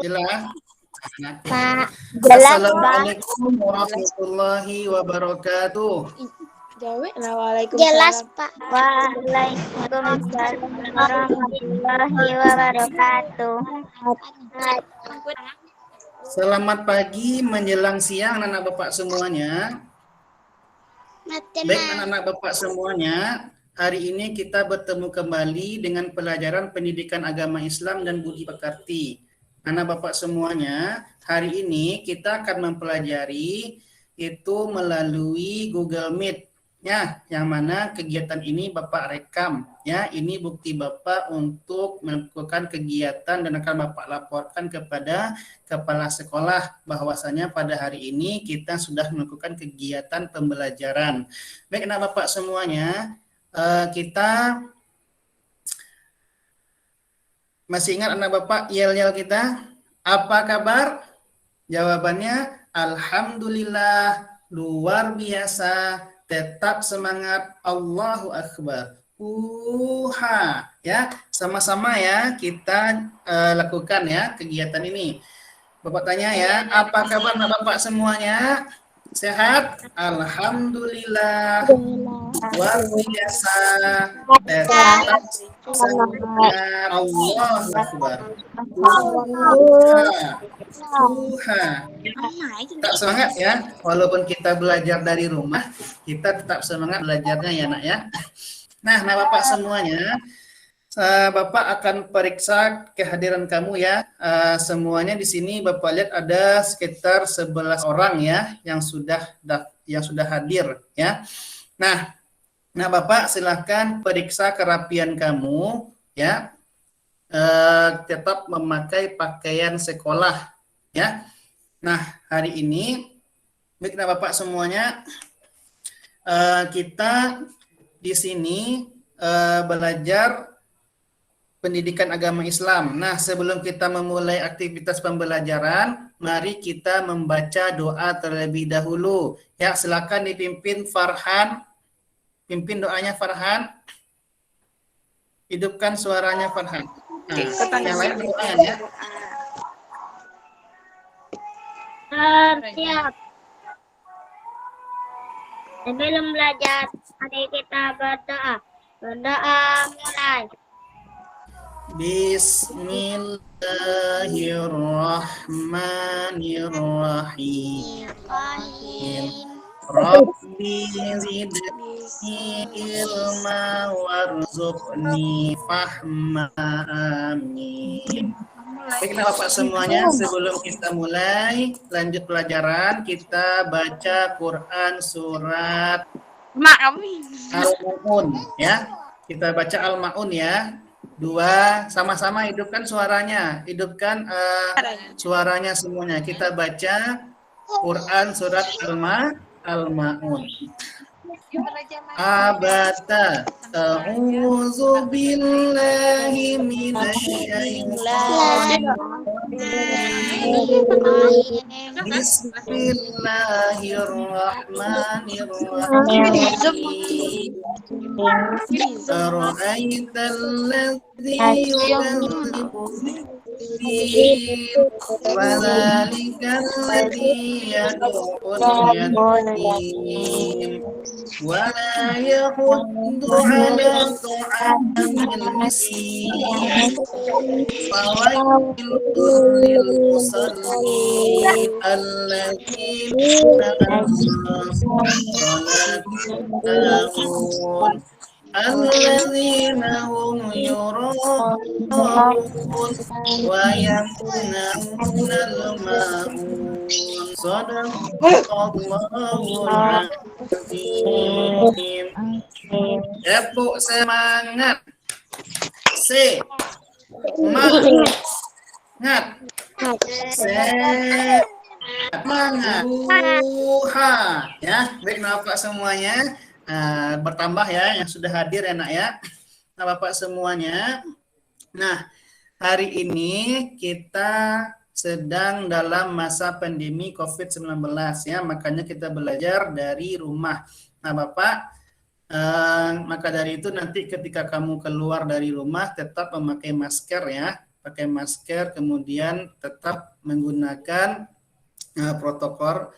Jelas? Pak, jelas Pak. Assalamualaikum warahmatullahi wabarakatuh. Jelas Pak. Waalaikumsalam warahmatullahi wabarakatuh. Selamat pagi menjelang siang anak-anak Bapak semuanya. Baik anak-anak Bapak semuanya, hari ini kita bertemu kembali dengan pelajaran pendidikan agama Islam dan budi pekerti. Anak Bapak semuanya, hari ini kita akan mempelajari itu melalui Google Meet. Ya, yang mana kegiatan ini Bapak rekam. Ya, ini bukti Bapak untuk melakukan kegiatan dan akan Bapak laporkan kepada kepala sekolah bahwasanya pada hari ini kita sudah melakukan kegiatan pembelajaran. Baik, anak Bapak semuanya, kita masih ingat anak Bapak yel-yel kita? Apa kabar? Jawabannya alhamdulillah, luar biasa, tetap semangat, Allahu Akbar. Ya, sama-sama ya kita lakukan ya kegiatan ini. Bapak tanya ya, apa kabar anak Bapak semuanya? Sehat? Alhamdulillah. Luar biasa. Tetap semangat, Allahu Akbar. Tetap semangat ya, walaupun kita belajar dari rumah, kita tetap semangat belajarnya ya nak ya. Nah, Bapak semuanya, Bapak akan periksa kehadiran kamu ya. Semuanya di sini Bapak lihat ada sekitar 11 orang ya yang sudah hadir ya. Nah, Bapak silahkan periksa kerapian kamu ya. Tetap memakai pakaian sekolah ya. Nah, hari ini baiklah Bapak semuanya, kita di sini belajar pendidikan agama Islam. Nah, sebelum kita memulai aktivitas pembelajaran, mari kita membaca doa terlebih dahulu. Ya, silakan dipimpin Farhan. Pimpin doanya Farhan. Hidupkan suaranya Farhan. Nah, yang lain berdoa ya. Siap. Sebelum belajar, mari kita berdoa. Berdoa mulai. Bismillahirrahmanirrahim. Rabbi zidni ilma warzuqni fahma. Amin. Baiklah Bapak semuanya, sebelum kita mulai lanjut pelajaran, kita baca Quran surat Al-Ma'un ya. Kita baca Al-Ma'un ya. Dua, sama-sama hidupkan suaranya. Hidupkan suaranya semuanya. Kita baca Quran surat Al-Ma'un. Abata a'udzu billahi minasyaitonir rajim. Bismillahirrahmanirrahim. Ara'aital ladzi yukadzibu Wazalikal ladzi yad'ul yatim wa la yahuddu 'ala ta'amil miskin fawailul lil musallin alladzina alladzina hum yura'un wa yamna'unal ma'un. Shadaqallahul azim. Tepuk semangat. Semangat. Semangat. Ya, baik Bapak semuanya. Bertambah ya yang sudah hadir ya nak ya. Nah Bapak semuanya. Nah, hari ini kita sedang dalam masa pandemi COVID-19 ya, makanya kita belajar dari rumah. Nah Bapak, maka dari itu nanti ketika kamu keluar dari rumah tetap memakai masker ya. pakai masker, kemudian tetap menggunakan protokol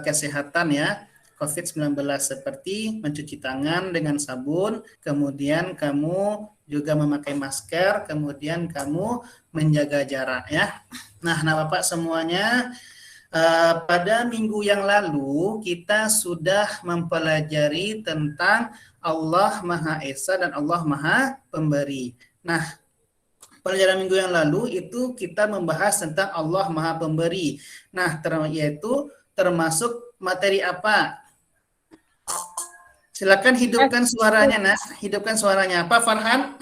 kesehatan ya COVID-19 seperti mencuci tangan dengan sabun, kemudian kamu juga memakai masker, kemudian kamu menjaga jarak ya. Nah, Bapak semuanya, pada minggu yang lalu kita sudah mempelajari tentang Allah Maha Esa dan Allah Maha Pemberi. Nah, pelajaran minggu yang lalu itu kita membahas tentang Allah Maha Pemberi. Nah, yaitu termasuk materi apa? Silakan hidupkan suaranya, Nak. Hidupkan suaranya. Apa, Farhan?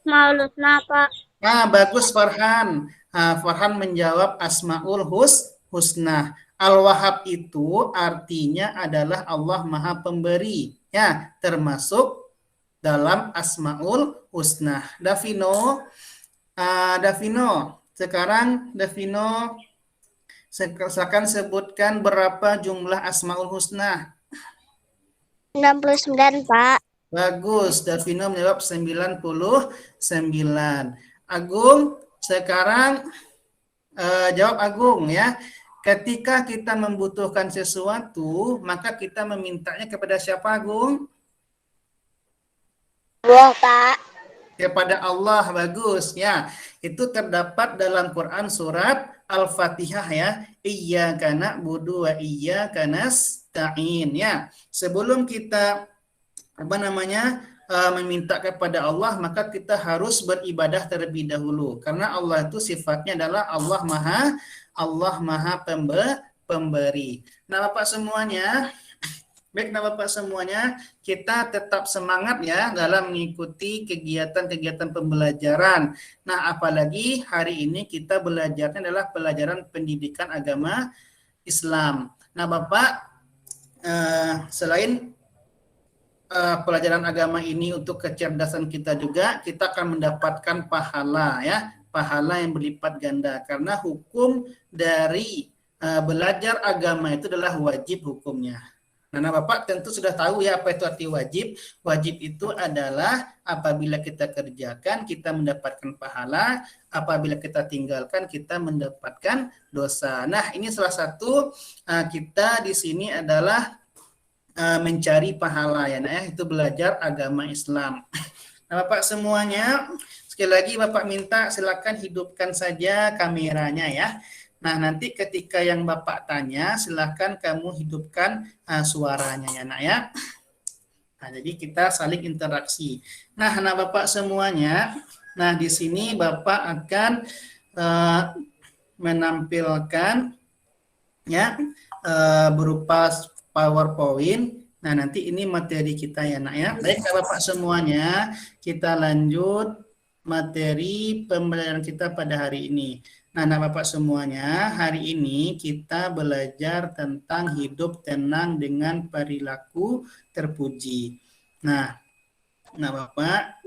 Asmaul Husna, Pak. Bagus, Farhan. Farhan menjawab Asmaul Husna. Al-Wahhab itu artinya adalah Allah Maha Pemberi. Ya, termasuk dalam Asmaul Husna. Davino, sekarang Davino, silakan sebutkan berapa jumlah Asmaul Husna. 99, Pak. Bagus, Davino menjawab 99. Agung, sekarang jawab Agung ya. Ketika kita membutuhkan sesuatu, maka kita memintanya kepada siapa, Agung? Allah, Pak. Kepada Allah. Bagus ya. Itu terdapat dalam Quran surat Al-Fatihah ya. Iyyaka na'budu wa iyyaka nasta'in ya. Sebelum kita meminta kepada Allah, maka kita harus beribadah terlebih dahulu karena Allah itu sifatnya adalah Allah Maha Pemberi. Nah, Bapak semuanya, kita tetap semangat ya dalam mengikuti kegiatan-kegiatan pembelajaran. Nah, apalagi hari ini kita belajarnya adalah pelajaran pendidikan agama Islam. Nah, Bapak, selain pelajaran agama ini untuk kecerdasan kita juga, kita akan mendapatkan pahala ya, pahala yang berlipat ganda karena hukum dari belajar agama itu adalah wajib hukumnya. Nah, Bapak tentu sudah tahu ya apa itu arti wajib. Wajib itu adalah apabila kita kerjakan kita mendapatkan pahala, apabila kita tinggalkan kita mendapatkan dosa. Nah, ini salah satu kita di sini adalah mencari pahala ya, nah, itu belajar agama Islam. Nah, Bapak semuanya, sekali lagi Bapak minta silakan hidupkan saja kameranya ya. Nah, nanti ketika yang Bapak tanya, silakan kamu hidupkan suaranya ya, Nak ya. Nah, jadi kita saling interaksi. Nah, Bapak semuanya, nah di sini Bapak akan menampilkan ya berupa PowerPoint. Nah, nanti ini materi kita ya, Nak ya. Baik, Bapak semuanya, kita lanjut materi pembelajaran kita pada hari ini. Nah, Bapak semuanya, hari ini kita belajar tentang hidup tenang dengan perilaku terpuji. Nah, Bapak,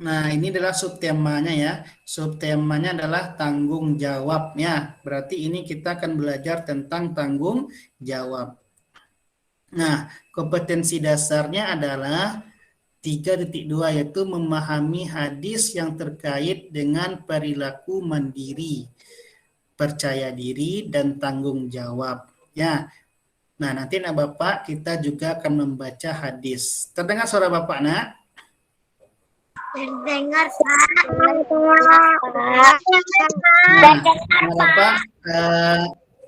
nah, ini adalah subtemanya ya. Subtemanya adalah tanggung jawabnya. Berarti ini kita akan belajar tentang tanggung jawab. Nah, kompetensi dasarnya adalah 3.2 yaitu memahami hadis yang terkait dengan perilaku mandiri, percaya diri dan tanggung jawab. Ya. Nah, nanti Bapak kita juga akan membaca hadis. Terdengar suara Bapak, Nak? Dengar, Pak. Nah, Bapak,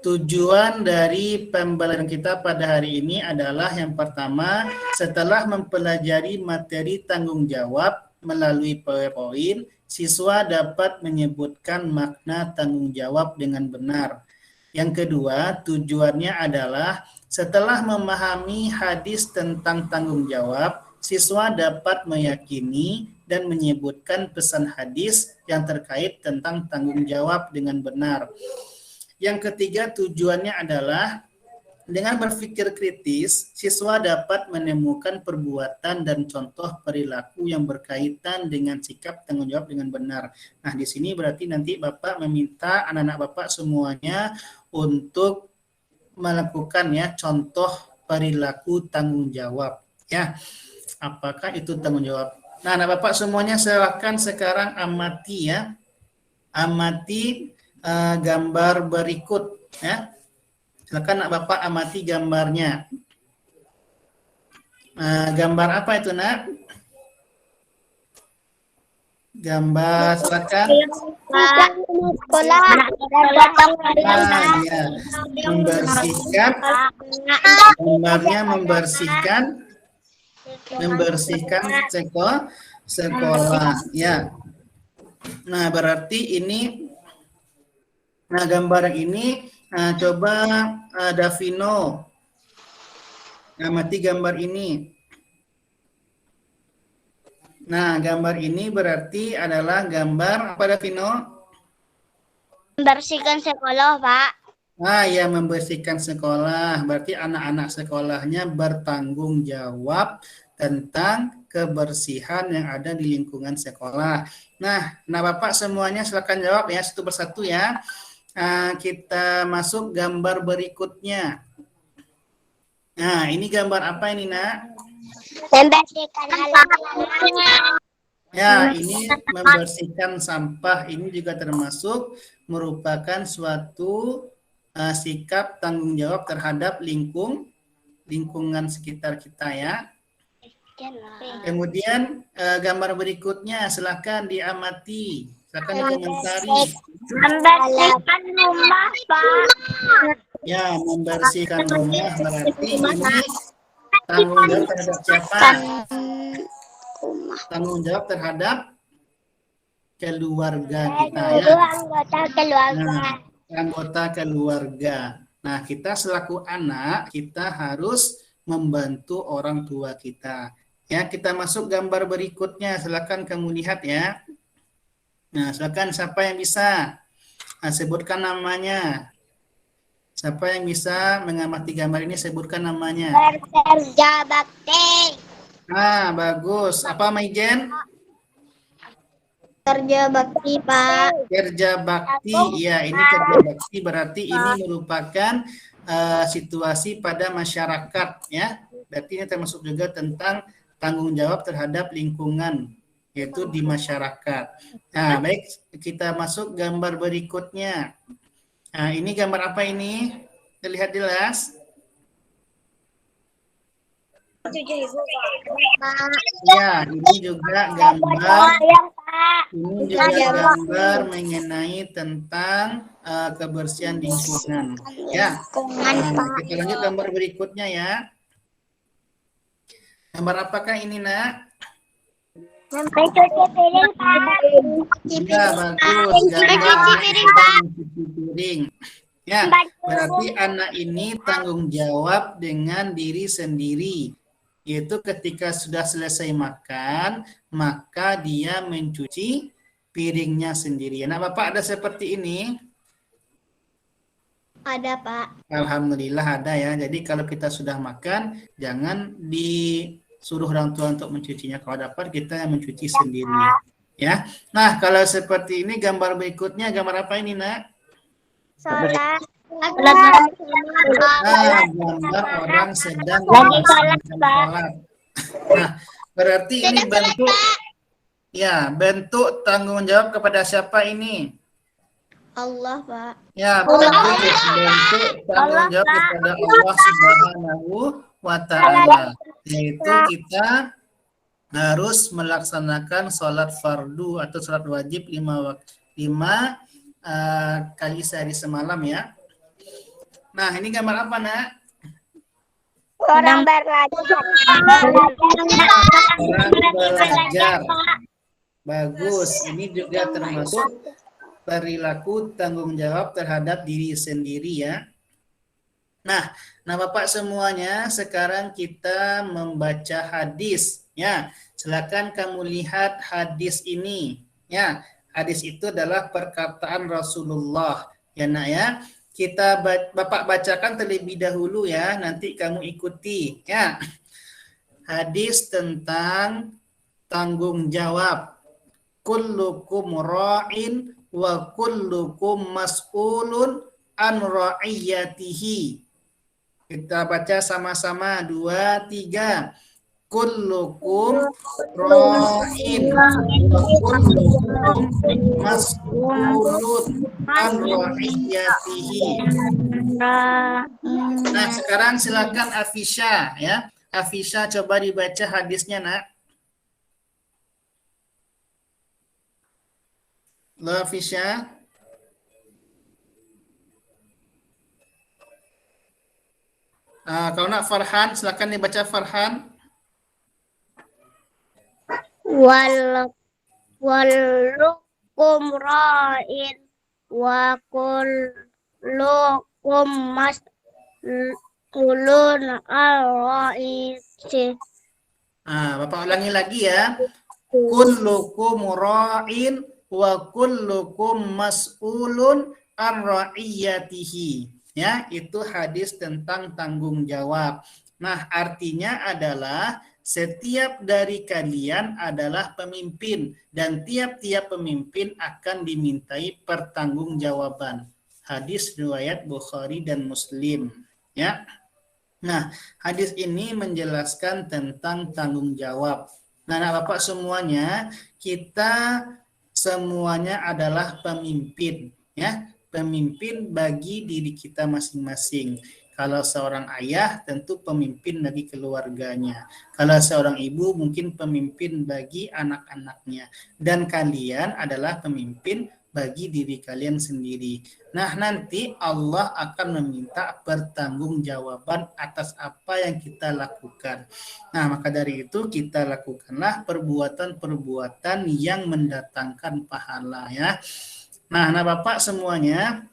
tujuan dari pembelajaran kita pada hari ini adalah yang pertama, setelah mempelajari materi tanggung jawab melalui PowerPoint, siswa dapat menyebutkan makna tanggung jawab dengan benar. Yang kedua, tujuannya adalah setelah memahami hadis tentang tanggung jawab, siswa dapat meyakini dan menyebutkan pesan hadis yang terkait tentang tanggung jawab dengan benar. Yang ketiga, tujuannya adalah dengan berpikir kritis, siswa dapat menemukan perbuatan dan contoh perilaku yang berkaitan dengan sikap tanggung jawab dengan benar. Nah, di sini berarti nanti Bapak meminta anak-anak Bapak semuanya untuk melakukan ya contoh perilaku tanggung jawab ya. Apakah itu tanggung jawab? Nah, Bapak semuanya silakan sekarang amati ya. Amati gambar berikut ya. Silakan Bapak amati gambarnya. Gambar apa itu, Nak? Gambar silakan. Sekolah. Ya. Membersihkan. Gambarnya membersihkan sekolah ya. Nah, berarti ini gambar ini coba Davino amati gambar ini. Nah, gambar ini berarti adalah gambar apa, Davino? Membersihkan sekolah, Pak. Ya, membersihkan sekolah. Berarti anak-anak sekolahnya bertanggung jawab tentang kebersihan yang ada di lingkungan sekolah. Nah, Bapak semuanya silakan jawab ya satu persatu ya. Kita masuk gambar berikutnya. Nah, ini gambar apa ini, Nak? Membersihkan halaman. Ya, ini membersihkan sampah. Ini juga termasuk merupakan suatu sikap tanggung jawab terhadap lingkungan sekitar kita ya. Kemudian gambar berikutnya silakan diamati, silakan dikomentari. Membersihkan rumah, Pak. Ya, membersihkan rumah berarti ini tanggung jawab terhadap siapa? Tanggung jawab terhadap keluarga kita ya. Anggota keluarga. Anggota keluarga. Nah, kita selaku anak, kita harus membantu orang tua kita. Ya, kita masuk gambar berikutnya. Silakan kamu lihat ya. Nah, silakan siapa yang bisa sebutkan namanya. Siapa yang bisa mengamati gambar ini sebutkan namanya. Kerja bakti. Bagus. Apa Maijen? Kerja bakti, Pak. Kerja bakti, ya ini kerja bakti berarti ini merupakan situasi pada masyarakat ya. Berarti ini termasuk juga tentang tanggung jawab terhadap lingkungan yaitu di masyarakat. Nah, baik kita masuk gambar berikutnya. Nah, ini gambar apa ini? Terlihat jelas? Ya, ini juga gambar. Ini juga gambar mengenai tentang kebersihan lingkungan. Ya. Kita lanjut gambar berikutnya ya. Gambar apakah ini, Nak? Mencuci piring, Pak. Ya, bagus. Gambar mencuci piring. Ya, berarti anak ini tanggung jawab dengan diri sendiri. Yaitu ketika sudah selesai makan, maka dia mencuci piringnya sendiri. Nah, Bapak ada seperti ini? Ada, Pak. Alhamdulillah ada ya. Jadi kalau kita sudah makan, jangan disuruh orang tua untuk mencucinya. Kalau dapat, kita yang mencuci sendiri. Ya. Nah, kalau seperti ini, gambar berikutnya, gambar apa ini, Nak? Sholat. Gambar orang sedang melaksanakan sholat. Nah, berarti ini bentuk tanggung jawab kepada siapa ini? Allah, Pak. Ya, bentuk tanggung jawab kepada Allah Subhanahu wa Ta'ala. Yaitu kita harus melaksanakan sholat fardu atau sholat wajib 5 kali sehari semalam ya. Nah, ini gambar apa, Nak? Orang belajar. Orang belajar. Bagus. Ini juga termasuk perilaku tanggung jawab terhadap diri sendiri ya. Nah, Bapak semuanya, sekarang kita membaca hadis ya. Silakan kamu lihat hadis ini ya. Hadis itu adalah perkataan Rasulullah ya, Nak ya. Kita Bapak bacakan terlebih dahulu ya, nanti kamu ikuti ya. Hadis tentang tanggung jawab. Kullukum ra'in wa kullukum mas'ulun an ra'iyatihi. Kita baca sama-sama 2, 3. Kullukum ra'in wa kullukum mas'ulun an ra'iyatihi. Nah, sekarang silakan Afisha ya. Afisha coba dibaca hadisnya, Nak. Lo Afisha. Kalau nak Farhan, silakan dibaca Farhan. Walukum ra'in wa kullukum mas'ulun al-ra'isi. Bapak ulangi lagi ya. Kullukum ra'in wa kullukum mas'ulun an ra'iyatihi. Ya, itu hadis tentang tanggung jawab. Nah, artinya adalah setiap dari kalian adalah pemimpin dan tiap-tiap pemimpin akan dimintai pertanggungjawaban. Hadis riwayat Bukhari dan Muslim, ya. Nah, hadis ini menjelaskan tentang tanggung jawab. Nah, Bapak semuanya, kita semuanya adalah pemimpin, ya. Pemimpin bagi diri kita masing-masing. Kalau seorang ayah tentu pemimpin bagi keluarganya. Kalau seorang ibu mungkin pemimpin bagi anak-anaknya. Dan kalian adalah pemimpin bagi diri kalian sendiri. Nah, nanti Allah akan meminta pertanggungjawaban atas apa yang kita lakukan. Nah, maka dari itu kita lakukanlah perbuatan-perbuatan yang mendatangkan pahala, ya. Nah, Bapak semuanya,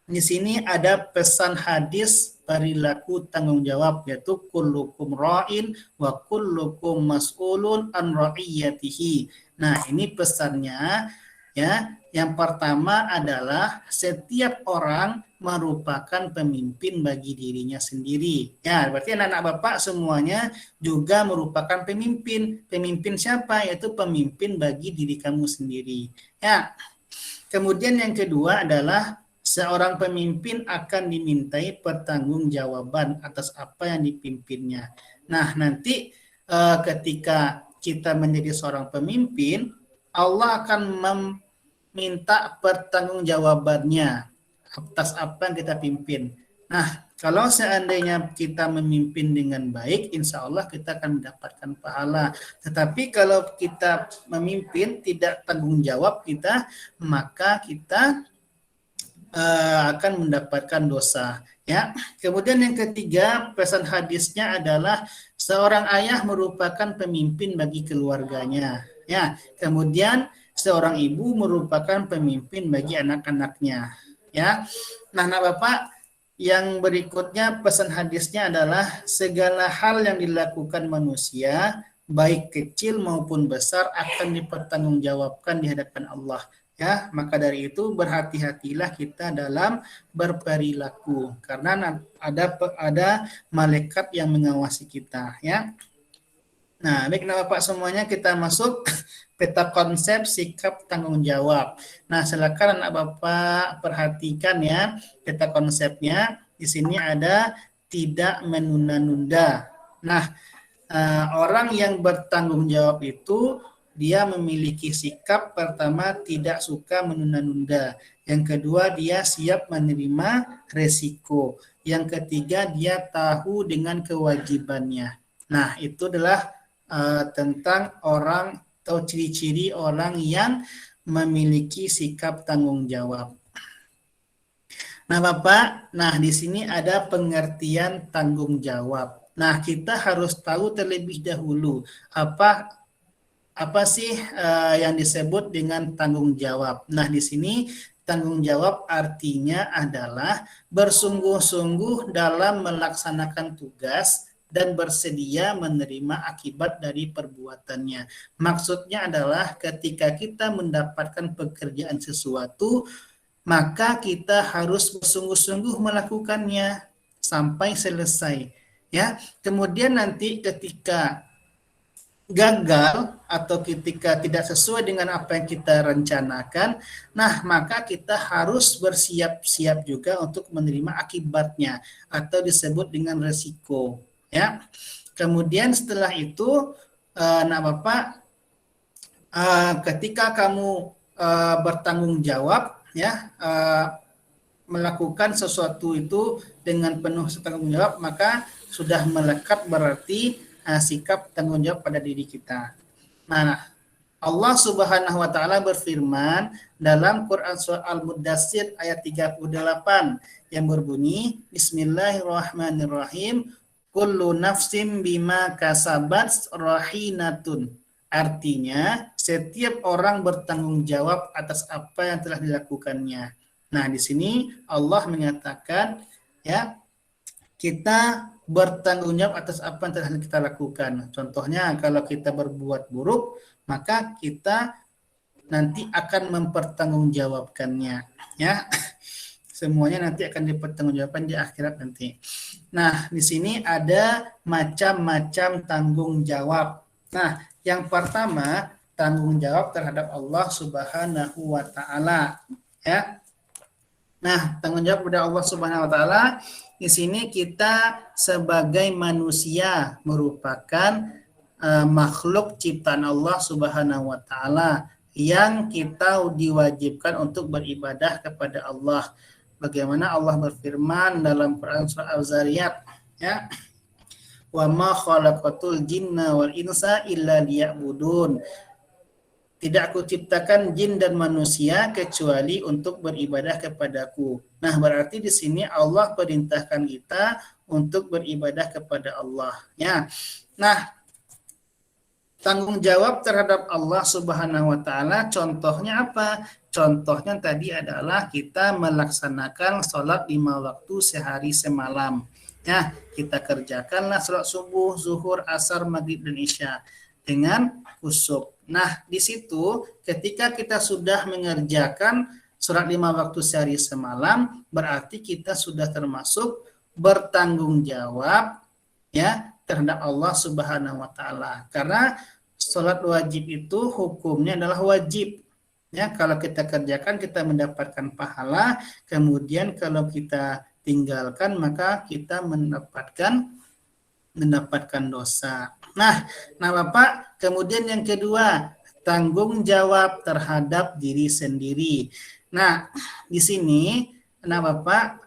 di sini ada pesan hadis perilaku tanggung jawab, yaitu kullukum ra'in wa kullukum mas'ulun an ra'iyatihi. Nah, ini pesannya, ya. Yang pertama adalah setiap orang merupakan pemimpin bagi dirinya sendiri. Ya, berarti anak-anak Bapak semuanya juga merupakan pemimpin. Pemimpin siapa? Yaitu pemimpin bagi diri kamu sendiri. Ya. Kemudian yang kedua adalah seorang pemimpin akan dimintai pertanggungjawaban atas apa yang dipimpinnya. Nah, nanti ketika kita menjadi seorang pemimpin, Allah akan meminta pertanggungjawabannya atas apa yang kita pimpin. Nah, kalau seandainya kita memimpin dengan baik, insya Allah kita akan mendapatkan pahala. Tetapi kalau kita memimpin tidak tanggung jawab kita, maka kita akan mendapatkan dosa. Ya. Kemudian yang ketiga, pesan hadisnya adalah seorang ayah merupakan pemimpin bagi keluarganya. Ya. Kemudian seorang ibu merupakan pemimpin bagi anak-anaknya. Ya. Nah, Bapak, yang berikutnya pesan hadisnya adalah segala hal yang dilakukan manusia, baik kecil maupun besar, akan dipertanggungjawabkan di hadapan Allah. Ya, maka dari itu berhati-hatilah kita dalam berperilaku karena ada malaikat yang mengawasi kita, ya. Nah, baik Bapak semuanya, kita masuk peta konsep sikap tanggung jawab. Nah, silakan anak Bapak perhatikan ya peta konsepnya. Di sini ada tidak menunda-nunda. Nah, orang yang bertanggung jawab itu dia memiliki sikap pertama tidak suka menunda-nunda. Yang kedua dia siap menerima resiko. Yang ketiga dia tahu dengan kewajibannya. Nah, itu adalah tentang orang atau ciri-ciri orang yang memiliki sikap tanggung jawab. Nah, Bapak, di sini ada pengertian tanggung jawab. Nah, kita harus tahu terlebih dahulu apa sih yang disebut dengan tanggung jawab. Nah, di sini tanggung jawab artinya adalah bersungguh-sungguh dalam melaksanakan tugas dan bersedia menerima akibat dari perbuatannya. Maksudnya adalah ketika kita mendapatkan pekerjaan sesuatu, maka kita harus bersungguh-sungguh melakukannya sampai selesai. Ya, kemudian nanti ketika gagal atau ketika tidak sesuai dengan apa yang kita rencanakan, nah maka kita harus bersiap-siap juga untuk menerima akibatnya atau disebut dengan resiko, ya. Kemudian setelah itu, nah Bapak, ketika kamu bertanggung jawab, ya, melakukan sesuatu itu dengan penuh tanggung jawab, maka sudah melekat berarti sikap tanggung jawab pada diri kita. Nah, Allah Subhanahu wa taala berfirman dalam Quran surah Al-Muddatsir ayat 38 yang berbunyi, Bismillahirrahmanirrahim, kullu nafsim bima kasabat rahinatun. Artinya, setiap orang bertanggung jawab atas apa yang telah dilakukannya. Nah, di sini Allah menyatakan, ya, kita bertanggung jawab atas apa yang telah kita lakukan. Contohnya, kalau kita berbuat buruk, maka kita nanti akan mempertanggungjawabkannya, ya. Semuanya nanti akan dipertanggungjawabkan di akhirat nanti. Nah, di sini ada macam-macam tanggung jawab. Nah, yang pertama, tanggung jawab terhadap Allah Subhanahu wa taala, ya. Nah, tanggung jawab kepada Allah Subhanahu wa taala, di sini kita sebagai manusia merupakan makhluk ciptaan Allah Subhanahu wa taala yang kita diwajibkan untuk beribadah kepada Allah. Bagaimana Allah berfirman dalam Quran surah Al-Zariyat, ya. Wa ma khalaqatul jinna wal insa illa liya'budun. Tidak aku ciptakan jin dan manusia kecuali untuk beribadah kepadaku. Nah, berarti di sini Allah perintahkan kita untuk beribadah kepada Allah, ya. Nah, tanggung jawab terhadap Allah Subhanahu wa taala contohnya apa? Contohnya tadi adalah kita melaksanakan sholat 5 waktu sehari semalam. Ya, kita kerjakanlah sholat subuh, zuhur, asar, maghrib, dan isya dengan khusyuk. Nah, di situ ketika kita sudah mengerjakan sholat 5 waktu sehari semalam, berarti kita sudah termasuk bertanggung jawab, ya, terhadap Allah Subhanahu wa taala. Karena sholat wajib itu hukumnya adalah wajib. Ya, kalau kita kerjakan kita mendapatkan pahala, kemudian kalau kita tinggalkan maka kita mendapatkan dosa. Nah, Bapak, kemudian yang kedua, tanggung jawab terhadap diri sendiri. Nah, di sini, Bapak,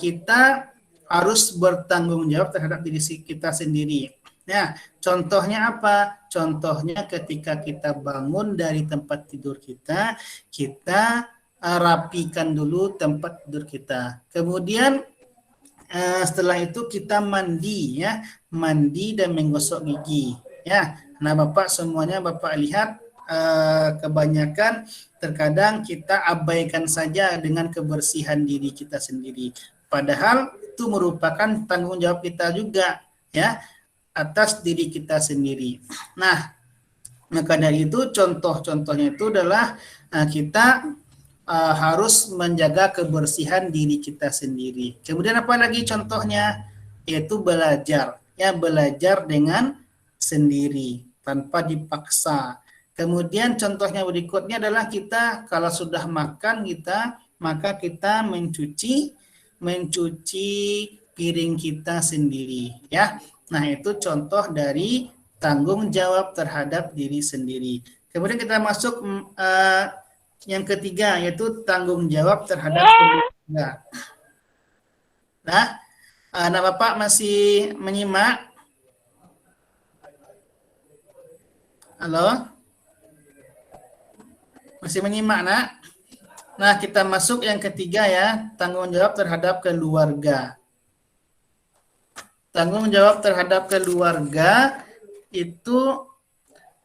kita harus bertanggung jawab terhadap diri kita sendiri. Ya, contohnya apa? Contohnya ketika kita bangun dari tempat tidur kita, kita rapikan dulu tempat tidur kita. Kemudian setelah itu kita mandi, ya, mandi dan menggosok gigi, ya. Nah, Bapak semuanya Bapak lihat kebanyakan terkadang kita abaikan saja dengan kebersihan diri kita sendiri. Padahal itu merupakan tanggung jawab kita juga, ya, atas diri kita sendiri. Nah, maka dari itu contoh-contohnya itu adalah kita harus menjaga kebersihan diri kita sendiri. Kemudian apa lagi contohnya? Yaitu belajar. Ya, belajar dengan sendiri tanpa dipaksa. Kemudian contohnya berikutnya adalah kita kalau sudah makan maka kita mencuci piring kita sendiri, ya. Nah, itu contoh dari tanggung jawab terhadap diri sendiri. Kemudian kita masuk yang ketiga, yaitu tanggung jawab terhadap keluarga. Nah, Bapak masih menyimak? Halo? Masih menyimak, Nak? Nah, kita masuk yang ketiga, ya, tanggung jawab terhadap keluarga. Tanggung jawab terhadap keluarga itu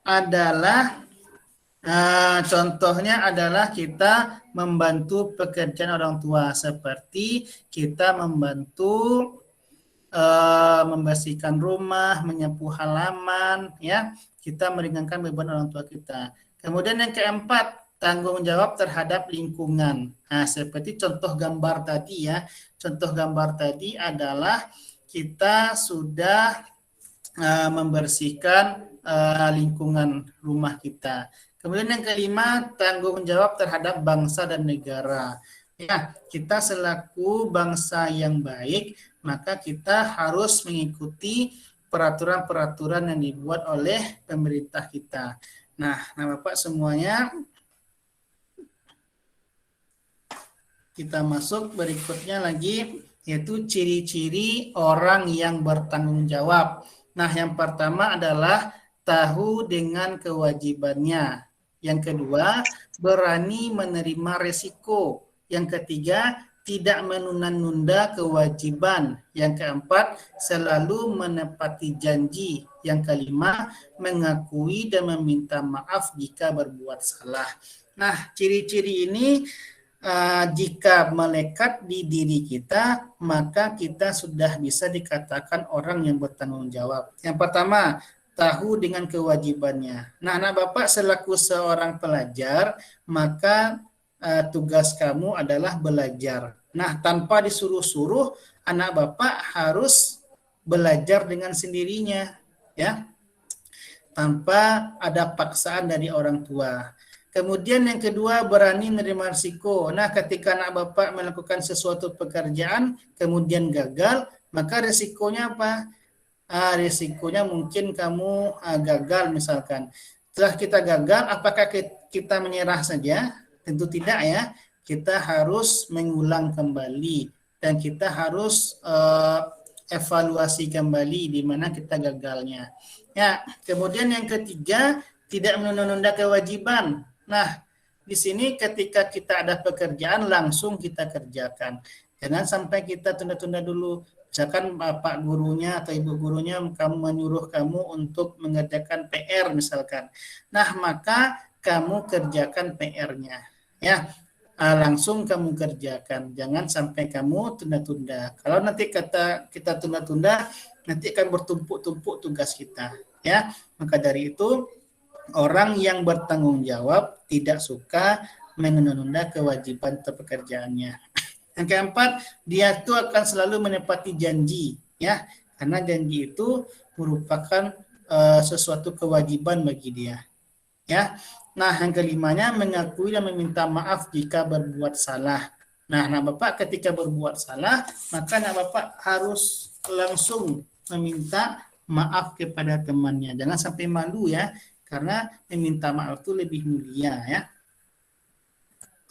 adalah contohnya adalah kita membantu pekerjaan orang tua, seperti kita membantu membersihkan rumah, menyapu halaman, ya, kita meringankan beban orang tua kita. Kemudian yang keempat, tanggung jawab terhadap lingkungan. Nah, seperti contoh gambar tadi, ya, contoh gambar tadi adalah kita sudah membersihkan lingkungan rumah kita. Kemudian yang kelima, tanggung jawab terhadap bangsa dan negara. Ya, kita selaku bangsa yang baik, maka kita harus mengikuti peraturan-peraturan yang dibuat oleh pemerintah kita. Nah, Bapak semuanya, kita masuk berikutnya lagi, yaitu ciri-ciri orang yang bertanggung jawab. Nah, yang pertama adalah tahu dengan kewajibannya. Yang kedua, berani menerima resiko. Yang ketiga, tidak menunda-nunda kewajiban. Yang keempat, selalu menepati janji. Yang kelima, mengakui dan meminta maaf jika berbuat salah. Nah, ciri-ciri ini jika melekat di diri kita, maka kita sudah bisa dikatakan orang yang bertanggung jawab. Yang pertama, tahu dengan kewajibannya. Nah, anak Bapak selaku seorang pelajar, maka tugas kamu adalah belajar. Nah, tanpa disuruh-suruh, anak Bapak harus belajar dengan sendirinya, ya, tanpa ada paksaan dari orang tua. Kemudian yang kedua, berani menerima risiko. Nah, ketika anak Bapak melakukan sesuatu pekerjaan, kemudian gagal, maka risikonya apa? Risikonya mungkin kamu gagal misalkan. Setelah kita gagal, apakah kita menyerah saja? Tentu tidak ya. Kita harus mengulang kembali dan kita harus evaluasi kembali di mana kita gagalnya. Ya, kemudian yang ketiga, tidak menunda-nunda kewajiban. Nah, di sini ketika kita ada pekerjaan langsung kita kerjakan. Jangan sampai kita tunda-tunda dulu. Misalkan bapak gurunya atau ibu gurunya menyuruh kamu untuk mengerjakan PR misalkan. Nah, maka kamu kerjakan PR-nya. Ya, langsung kamu kerjakan. Jangan sampai kamu tunda-tunda. Kalau nanti kita tunda-tunda, nanti akan bertumpuk-tumpuk tugas kita. Ya, maka dari itu orang yang bertanggung jawab tidak suka menunda-nunda kewajiban atau pekerjaannya. Yang keempat, dia itu akan selalu menepati janji, ya, karena janji itu merupakan sesuatu kewajiban bagi dia, ya. Nah, yang kelimanya, mengakui dan meminta maaf jika berbuat salah. Nah, anak Bapak ketika berbuat salah, maka anak Bapak harus langsung meminta maaf kepada temannya. Jangan sampai malu ya, karena meminta maaf itu lebih mulia ya.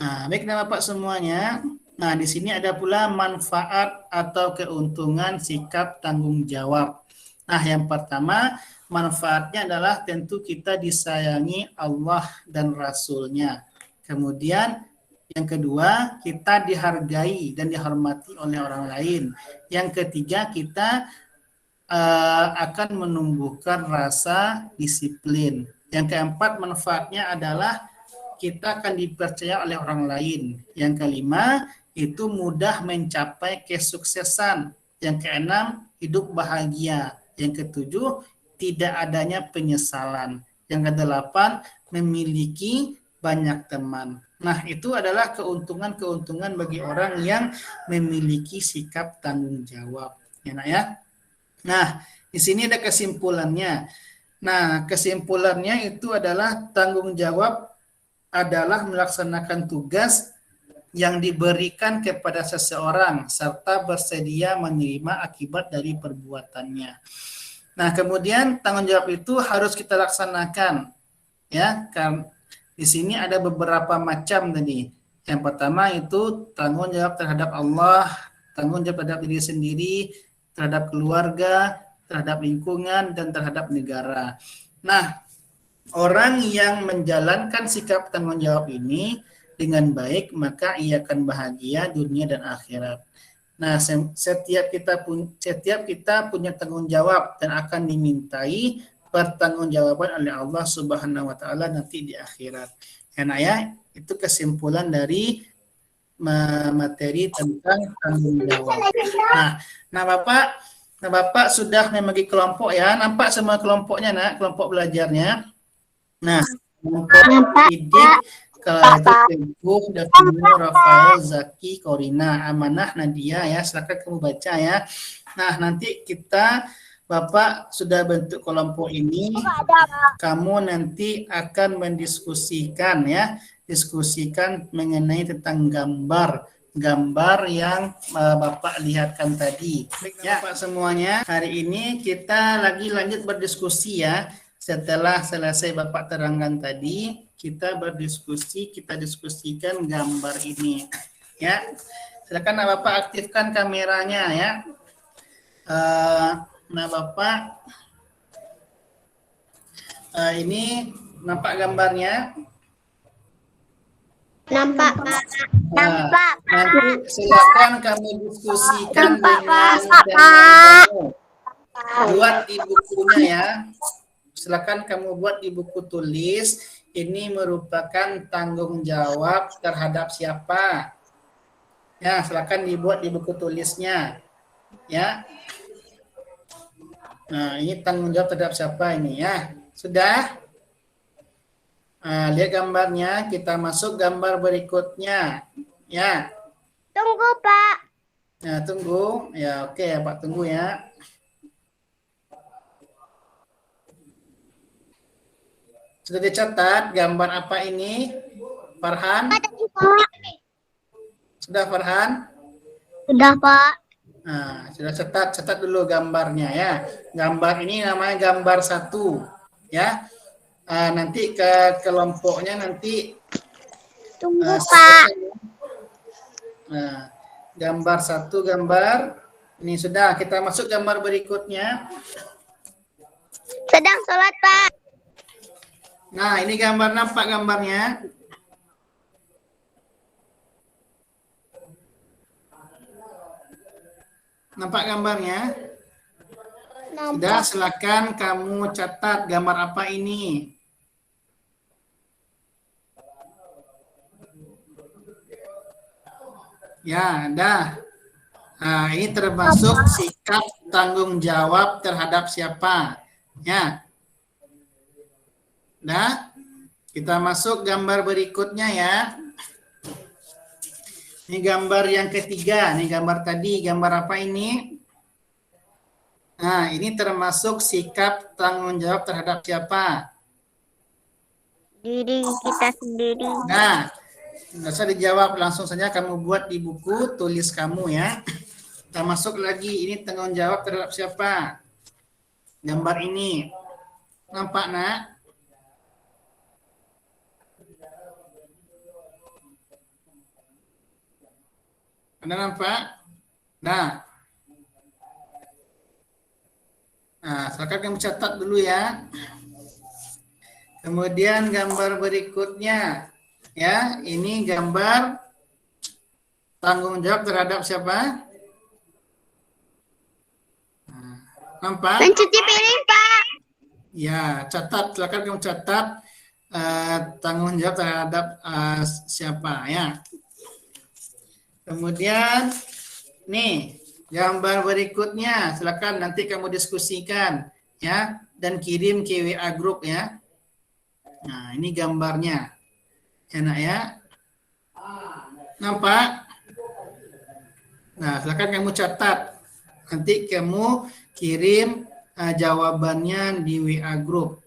Nah, baik Bapak semuanya. Nah, di sini ada pula manfaat atau keuntungan sikap tanggung jawab. Nah, yang pertama, manfaatnya adalah tentu kita disayangi Allah dan Rasul-Nya. Kemudian, yang kedua, kita dihargai dan dihormati oleh orang lain. Yang ketiga, kita akan menumbuhkan rasa disiplin. Yang keempat, manfaatnya adalah kita akan dipercaya oleh orang lain. Yang kelima, itu mudah mencapai kesuksesan. Yang keenam, hidup bahagia. Yang ketujuh, tidak adanya penyesalan. Yang kedelapan, memiliki banyak teman. Nah, itu adalah keuntungan-keuntungan bagi orang yang memiliki sikap tanggung jawab. Ya, nak ya. Nah, di sini ada kesimpulannya. Nah, kesimpulannya itu adalah tanggung jawab adalah melaksanakan tugas yang diberikan kepada seseorang serta bersedia menerima akibat dari perbuatannya. Nah, kemudian tanggung jawab itu harus kita laksanakan. Ya, kan di sini ada beberapa macam tadi. Yang pertama itu tanggung jawab terhadap Allah, tanggung jawab terhadap diri sendiri, terhadap keluarga, terhadap lingkungan, dan terhadap negara. Nah, orang yang menjalankan sikap tanggung jawab ini dengan baik, maka ia akan bahagia dunia dan akhirat. Nah, setiap kita punya tanggung jawab dan akan dimintai pertanggungjawaban oleh Allah Subhanahu wa taala nanti di akhirat. Karena ya, itu kesimpulan dari materi tentang tanggung jawab. Nah, Bapak sudah membagi kelompok ya. Nampak semua kelompoknya, Nak, kelompok belajarnya. Nah, kelompok Didik, Teguh, Davino, Rafael, Zaki, Korina, Amanah, Nadia ya. Silakan kamu baca ya. Nah, nanti kita Bapak sudah bentuk kelompok ini, kamu nanti akan mendiskusikan ya, diskusikan mengenai tentang gambar yang Bapak lihatkan tadi. Ya, Bapak semuanya, hari ini kita lagi lanjut berdiskusi ya. Setelah selesai Bapak terangkan tadi, kita diskusikan gambar ini. Ya, silakan Bapak aktifkan kameranya ya. Nah Bapak, ini nampak gambarnya? Nampak, Pak. Nampak, Pak. Nanti silakan kami diskusikan Nampak, dengan Pak. kamu. Buat di bukunya ya. Silakan kamu buat di buku tulis. Ini merupakan tanggung jawab terhadap siapa? Ya, silakan dibuat di buku tulisnya. Ya. Nah, ini tanggung jawab terhadap siapa ini ya? Sudah? Nah, lihat gambarnya, kita masuk gambar berikutnya. Ya. Tunggu, Pak. Nah, tunggu. Ya, oke ya, Pak, tunggu ya. Sudah dicatat gambar apa ini? Farhan? Sudah, Farhan? Sudah, Pak. Nah, sudah catat dulu gambarnya ya. Gambar ini namanya gambar 1 ya. Nanti ke kelompoknya nanti Tunggu, Pak. Nah, gambar 1 gambar ini sudah, kita masuk gambar berikutnya. Sedang sholat, Pak. Nah, ini gambar, nampak gambarnya? Nampak gambarnya? Sudah, silakan kamu catat gambar apa ini. Ya, dah. Nah, ini termasuk sikap tanggung jawab terhadap siapa? Ya. Dah. Kita masuk gambar berikutnya ya. Ini gambar yang ketiga. Ini gambar tadi. Gambar apa ini? Nah, ini termasuk sikap tanggung jawab terhadap siapa? Diri kita sendiri. Nah, nggak usah dijawab, langsung saja kamu buat di buku, tulis kamu ya. Kita masuk lagi, ini tanggung jawab terhadap siapa? Gambar ini. Nampak, Nak? Anda nampak? Nah, silakan kamu catat dulu ya. Kemudian gambar berikutnya. Ya, ini gambar tanggung jawab terhadap siapa? Nampak? Mencuci piring, Pak. Ya, catat. Silakan kamu catat tanggung jawab terhadap siapa ya. Kemudian, nih gambar berikutnya. Silakan nanti kamu diskusikan ya dan kirim ke WA grup ya. Nah, ini gambarnya. Enak ya? Nampak? Nah, silakan kamu catat. Nanti kamu kirim jawabannya di WA group.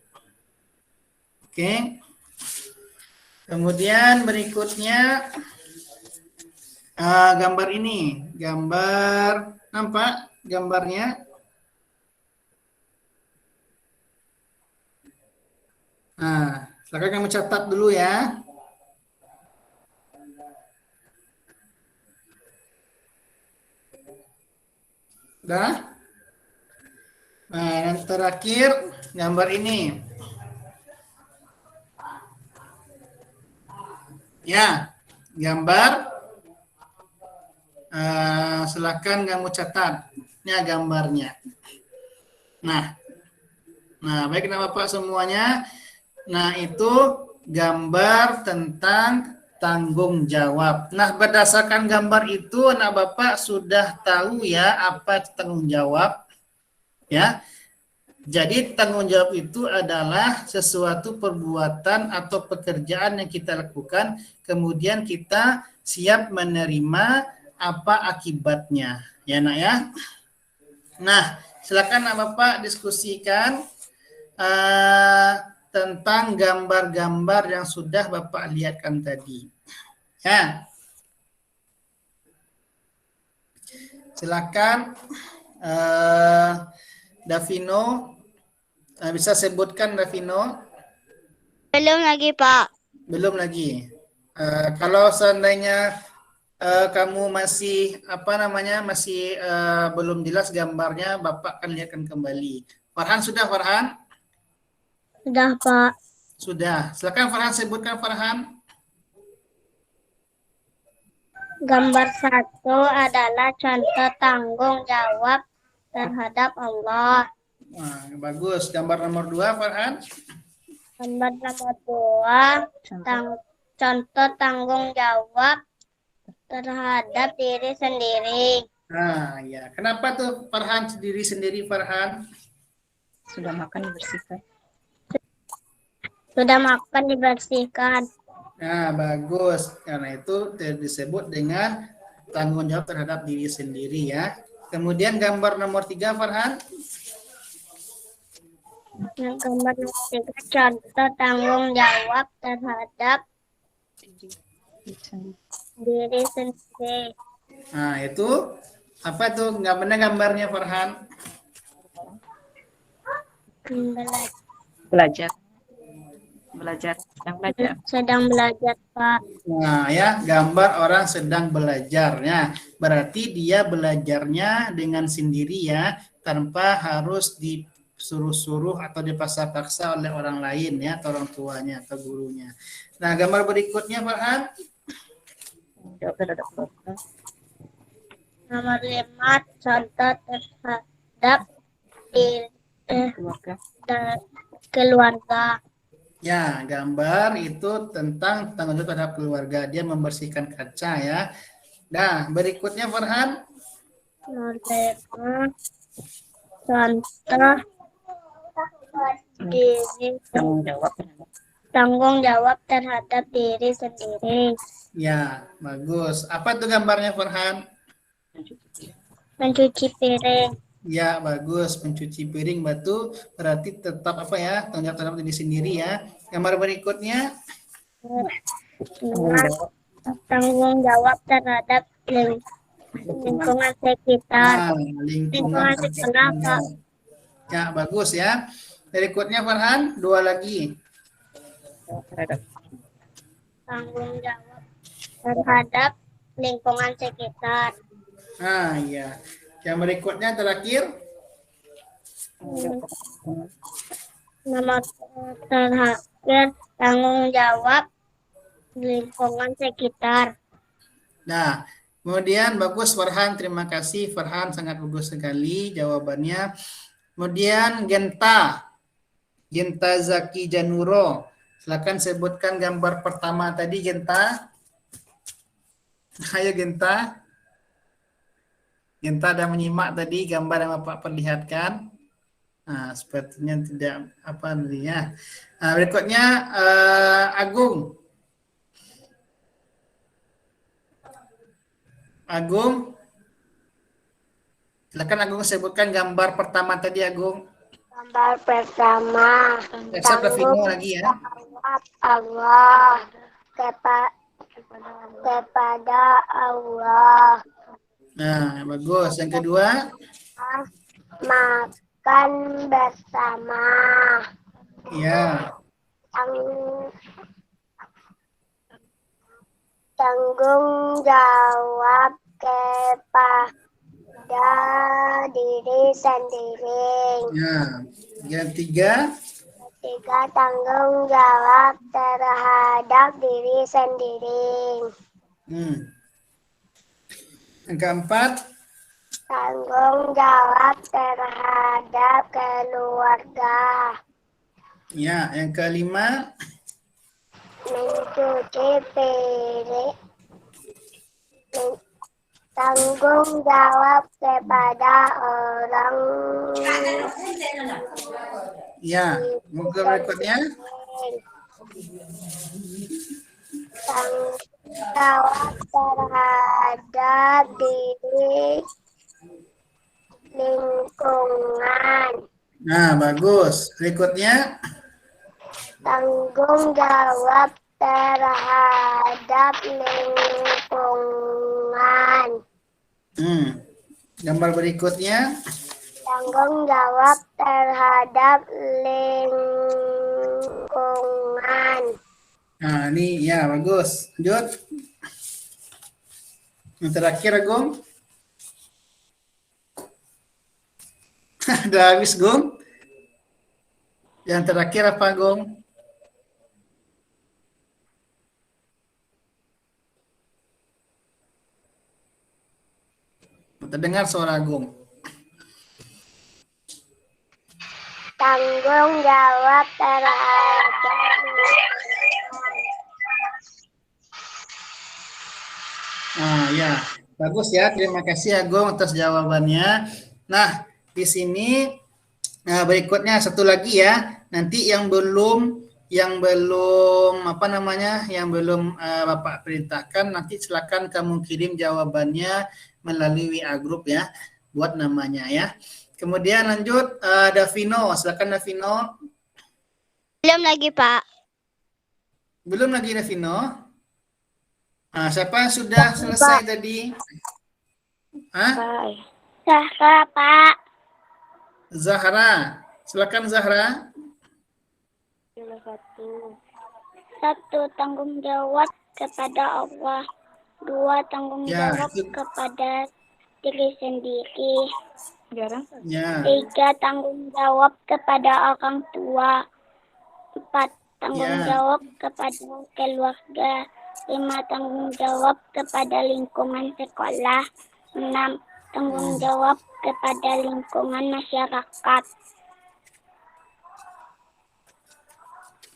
Oke. Kemudian berikutnya gambar ini. Gambar, nampak gambarnya? Nah, silakan kamu catat dulu ya. Udah? Nah, yang terakhir gambar ini. Ya, gambar. Silakan kamu catat. Ini gambarnya. Nah, baiklah Bapak semuanya. Nah, itu gambar tentang tanggung jawab. Nah, berdasarkan gambar itu anak Bapak sudah tahu ya apa tanggung jawab. Ya. Jadi tanggung jawab itu adalah sesuatu perbuatan atau pekerjaan yang kita lakukan, kemudian kita siap menerima apa akibatnya. Ya, Nak ya. Nah, Silakan Nak Bapak diskusikan tentang gambar-gambar yang sudah Bapak lihatkan tadi. Ya. Silakan Davino, bisa sebutkan Davino? Belum lagi, Pak. Belum lagi. Kalau seandainya kamu masih masih belum jelas gambarnya, Bapak akan lihatkan kembali. Farhan sudah, Farhan? Sudah, Pak. Sudah. Silakan Farhan sebutkan, Farhan. Gambar 1 adalah contoh tanggung jawab terhadap Allah. Nah, bagus. Gambar nomor 2, Farhan. Gambar nomor 2, contoh tanggung jawab terhadap diri sendiri. Nah, ya. Kenapa tuh Farhan sendiri-sendiri, Farhan? Sudah makan dibersihkan. Sudah makan dibersihkan. Nah, bagus. Karena itu disebut dengan tanggung jawab terhadap diri sendiri ya. Kemudian gambar nomor 3, Farhan. Gambar nomor 3, contoh tanggung jawab terhadap diri sendiri. Nah, itu apa tuh? Nggak benar gambarnya, Farhan? Belajar. Sedang belajar, Pak. Nah, ya, gambar orang sedang belajarnya. Berarti dia belajarnya dengan sendiri ya, tanpa harus disuruh-suruh atau dipaksa-paksa oleh orang lain ya, atau orang tuanya atau gurunya. Nah, gambar berikutnya, Farhan. Nomor 5, contoh terhadap keluarga. Ya, gambar itu tentang tanggung jawab terhadap keluarga. Dia membersihkan kaca ya. Nah, berikutnya Farhan. Nomor 5, contoh diri tanggung jawab terhadap diri sendiri. Ya, bagus. Apa tuh gambarnya Farhan? Mencuci piring. Ya, bagus. Mencuci piring batu berarti tetap apa ya? Tanggung jawab terhadap diri sendiri ya. Gambar berikutnya. Tanggung jawab terhadap lingkungan sekitar. Nah, lingkungan sekitar, Pak. Ya, bagus ya. Berikutnya Farhan, 2 lagi. Tanggung jawab terhadap lingkungan sekitar. Nah, ya. Yang berikutnya terakhir. Nomor terakhir, tanggung jawab lingkungan sekitar. Nah, kemudian bagus Farhan, terima kasih Farhan, sangat bagus sekali jawabannya. Kemudian Genta Zaki Januro, silakan sebutkan gambar pertama tadi Genta. Ayo Genta. Genta ada menyimak tadi gambar yang Bapak perlihatkan. Nah, sepertinya tidak apa nantinya. Nah, berikutnya Agung. Silakan Agung sebutkan gambar pertama tadi Agung. Gambar pertama, Tanggung lagi ya. jawab Allah kepada Allah. Nah, bagus. Yang kedua, Makan bersama. ya. Tanggung jawab kepada diri sendiri. Ya. Yang tiga, Tanggung jawab terhadap diri sendiri. Yang keempat, Tanggung jawab terhadap keluarga. ya. Yang kelima, Mencuci piring. Tanggung jawab kepada orang. ya. Mungkin berikutnya, Tanggung jawab terhadap diri lingkungan. Nah, bagus. Berikutnya. Tanggung jawab terhadap lingkungan. Gambar berikutnya. Tanggung jawab terhadap lingkungan. Nah, ini ya bagus. Lanjut. Yang terakhir, Agung. Udah habis, Gung. Yang terakhir apa, Gung? Terdengar suara Agung. Tanggung jawab terhadap Nah, ya. Bagus ya. Terima kasih, Agung, atas jawabannya. Nah, di sini berikutnya satu lagi ya. Nanti yang belum apa namanya, yang belum Bapak perintahkan, nanti silakan kamu kirim jawabannya melalui WA grup ya, buat namanya ya. Kemudian lanjut Davino, silakan Davino. Belum lagi, Pak. Belum lagi Davino. Nah, siapa yang sudah selesai tadi? Hah? Zahra, Pak. Zahra. Silakan Zahra. Satu, tanggung jawab kepada Allah. 2, tanggung jawab kepada diri sendiri. Ya. 3, tanggung jawab kepada orang tua. 4, tanggung jawab kepada keluarga. 5, tanggung jawab kepada lingkungan sekolah. 6, tanggung jawab kepada lingkungan masyarakat.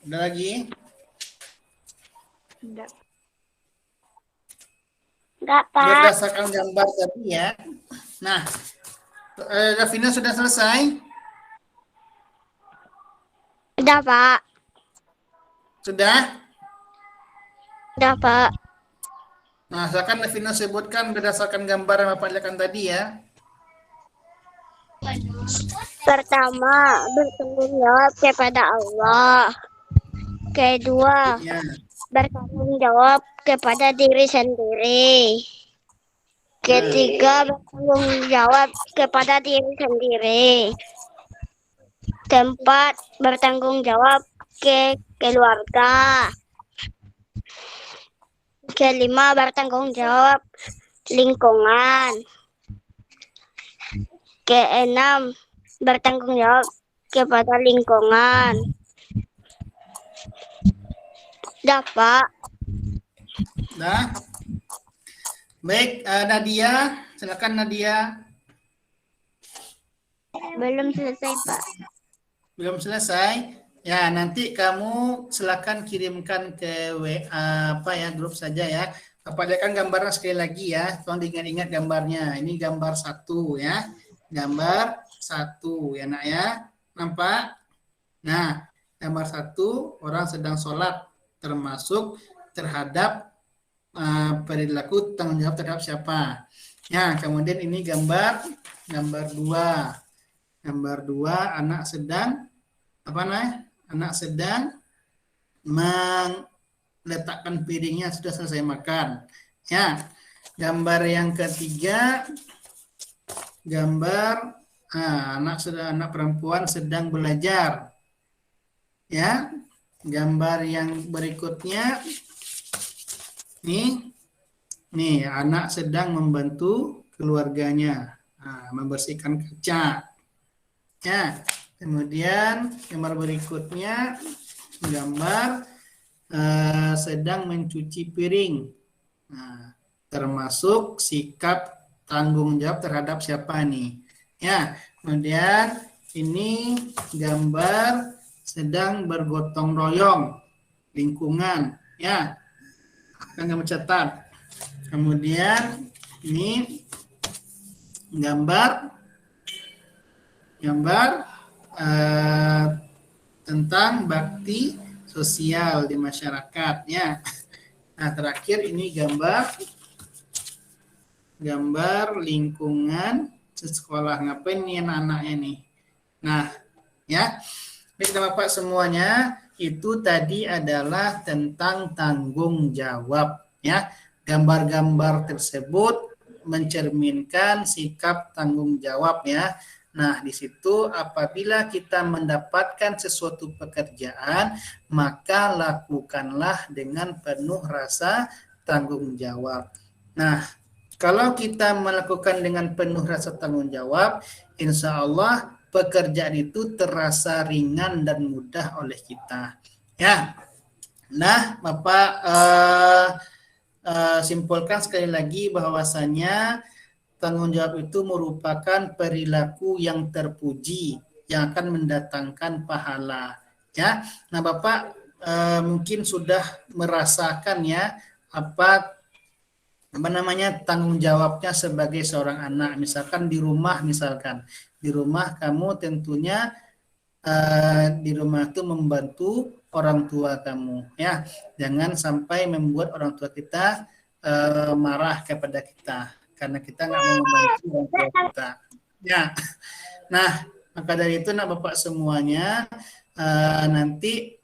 Ada lagi? Enggak. Enggak, Pak. Berdasarkan gambar tadi ya. Nah, Davina sudah selesai? Sudah, Pak. Sudah? Sudah, Pak. Nah, silakan Davina sebutkan berdasarkan gambar yang Bapak lihatkan tadi ya. Pertama, bertanggung jawab kepada Allah. Kedua, bertanggung jawab kepada diri sendiri. Ketiga, bertanggung jawab kepada diri sendiri. Keempat, bertanggung jawab ke keluarga. Kelima, bertanggung jawab lingkungan. Keenam, bertanggung jawab kepada lingkungan. Dah, Pak. Nah, baik, Nadia, silakan Nadia. Belum selesai, Pak. Belum selesai? Ya, nanti kamu silakan kirimkan ke WA grup saja ya. Bapak lihatkan gambarnya sekali lagi ya. Tolong diingat-ingat gambarnya. Ini gambar 1 ya. Gambar 1 ya, Nak ya. Nampak? Nah, gambar 1 orang sedang sholat, termasuk terhadap perilaku tanggung jawab terhadap siapa. Ya, kemudian ini gambar 2. Gambar 2 anak sedang anak sedang meletakkan piringnya, sudah selesai makan. Ya, gambar yang ketiga, gambar anak perempuan sedang belajar. Ya, gambar yang berikutnya, nih anak sedang membantu keluarganya membersihkan kaca. Ya, kemudian gambar berikutnya, gambar sedang mencuci piring. Nah, termasuk sikap tanggung jawab terhadap siapa nih? Ya, kemudian ini gambar sedang bergotong royong lingkungan. Ya, akan kamu catat. Kemudian ini gambar tentang bakti sosial di masyarakat ya. Nah, terakhir ini gambar lingkungan sekolah. Ngapain nih anak-anaknya nih? Nah, ya. Baik Bapak semuanya, itu tadi adalah tentang tanggung jawab, ya. Gambar-gambar tersebut mencerminkan sikap tanggung jawab, ya. Nah, di situ apabila kita mendapatkan sesuatu pekerjaan, maka lakukanlah dengan penuh rasa tanggung jawab. Nah, kalau kita melakukan dengan penuh rasa tanggung jawab, insya Allah pekerjaan itu terasa ringan dan mudah oleh kita. Ya, nah Bapak simpulkan sekali lagi bahwasanya tanggung jawab itu merupakan perilaku yang terpuji yang akan mendatangkan pahala. Ya, nah Bapak mungkin sudah merasakan ya apa namanya tanggung jawabnya sebagai seorang anak. Misalkan di rumah, kamu tentunya di rumah itu membantu orang tua kamu, ya. Jangan sampai membuat orang tua kita marah kepada kita karena kita nggak mau membantu orang tua kita, ya. Nah, maka dari itu Bapak semuanya nanti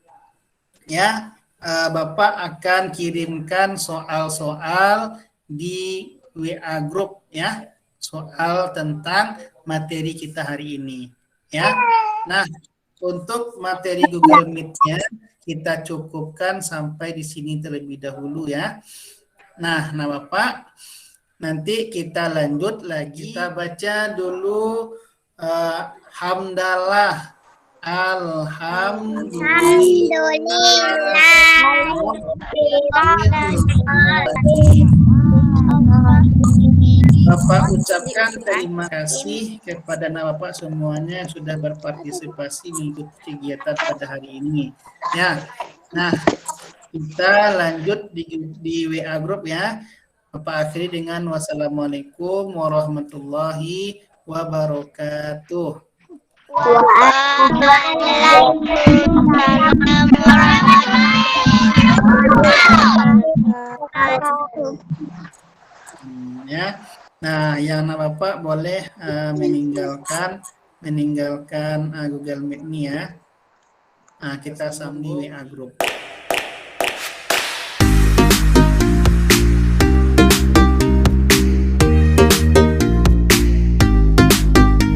ya Bapak akan kirimkan soal-soal di WA group, ya, soal tentang materi kita hari ini, ya. Nah, untuk materi Google Meet-nya kita cukupkan sampai di sini terlebih dahulu, ya. Nah Bapak, nanti kita lanjut lagi. Kita baca dulu hamdalah. Bapak ucapkan terima kasih kepada Bapak semuanya yang sudah berpartisipasi mengikuti kegiatan pada hari ini. Ya, nah kita lanjut di WA group, ya. Bapak akhiri dengan wassalamualaikum warahmatullahi wabarakatuh. Ya, nah yang Bapak boleh meninggalkan Google Meet ini, ya. Nah, kita sambung WA group.